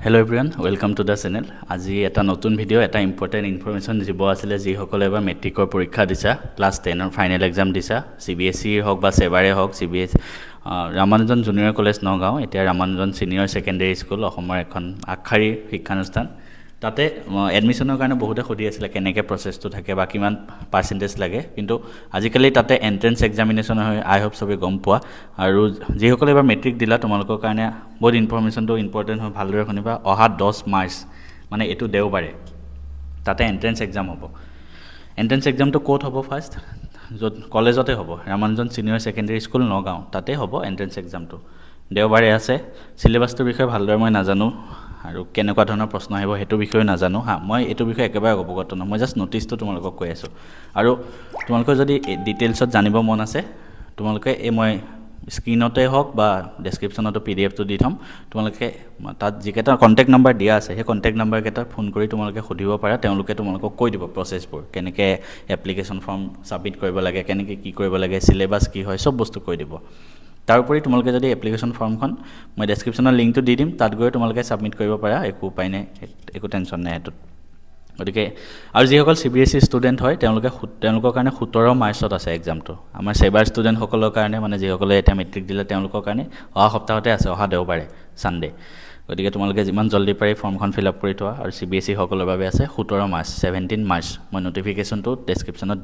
Hello everyone, welcome to the channel. আজি এটা নতুন ভিডিও এটা ইম্পৰ্টেন্ট ইনফৰমেশন দিব আছিল যি সকলে এবাৰ মেট্ৰিকৰ পৰীক্ষা দিছা ক্লাছ 10 ৰ ফাইনেল এক্সাম দিছা CBSE হওক বা সেবাৰে হওক CBS Ramanujan junior college Nagaon এতিয়া ৰামানুজন সিনিয়ৰ সেকেন্ডাৰী স্কুল অসমৰ এখন আখাৰী শিক্ষানুষ্ঠান তাতে এডমিশনৰ কাৰণে বহুতে খুদি আছিল কেনেকে প্ৰসেসটো থাকে বা কিমান পাৰ্সেন্টেজ লাগে কিন্তু আজিকালি তাতে এন্ট্ৰেন্স এক্সামিনেশন হয় আই হোপ সবে গম পোৱা আৰু যি সকলে এবাৰ মেট্ৰিক দিলা তোমালোকৰ কাৰণে বহুত ইনফৰমেশনটো ইম্পৰ্টেন্ট হয় ভালদৰে শুনিবা অহা 10 মাৰ্চ মানে এটো দেওবাৰে তাতে এন্ট্ৰেন্স এক্সাম হ'ব এন্ট্ৰেন্স এক্সামটো কোড হ'ব ফাৰ্স্ট যত কলেজতে হ'ব Ramanujan senior secondary school Nagaon তাতে হ'ব এন্ট্ৰেন্স এক্সামটো দেওবাৰে আছে সিলেবাসটোৰ বিষয়ে ভালদৰে মই নাজানো আৰু কেনেকুৱা ধৰণৰ প্ৰশ্ন আহিব হেতু বিষয়ে নাজানো হা মই এটো বিষয়ে একেবাৰে অৱগত নহয় মই জাস্ট নোটিছটো তোমালোকক কৈ আছো আৰু তোমালোকৰ যদি ডিটেইলছত জানিব মন আছে তোমালোকে মই স্ক্ৰিনতে হওক বা ডেসক্ৰিপচনতো পিডিএফটো দি থম তোমালোকে তাত যিকেটা কন্টাক্ট নম্বৰ দিয়া আছে সেই কন্টাক্ট নম্বৰ কেটা ফোন কৰি তোমালোকে খুদিব পাৰা তেওঁলোকে তোমালোকক কৈ দিব প্ৰসেসবোৰ কেনেকে এপ্লিকেশন ফৰ্ম সাবমিট কৰিব লাগে কেনেকে কি কৰিব লাগে সিলেবাস কি হয় সব বস্তু কৈ দিব তাৰপৰে তোমালোকে যদি এপ্লিকেশন ফৰ্মখন মই ডেসক্ৰিপশনৰ লিংকটো দি দিম তাত গৈ তোমালোকে সাবমিট কৰিব পাৰা একো উপায় নাই একো টেনচন নাই এটো গতিকে আৰু যিসকল CBSE ষ্টুডেন্ট হয় তেওঁলোকৰ কাৰণে 17 মাৰ্চত আছে এক্সামটো আমাৰ সেবাৰ ষ্টুডেন্ট সকলৰ কাৰণে মানে যিসকলে এটা মেট্ৰিক দিলে তেওঁলোকৰ কাৰণে অহা সপ্তাহতে আছে অহা দেওবাৰে সানডে গতিকে তোমালোকে যিমান জলদি পাৰি ফৰ্মখন ফিল আপ কৰি থোৱা আৰু CBSE সকলৰ বাবে আছে 17 মাৰ্চ 17 মাৰ্চ মই নোটিফিকেশনটো ডেসক্ৰিপশনত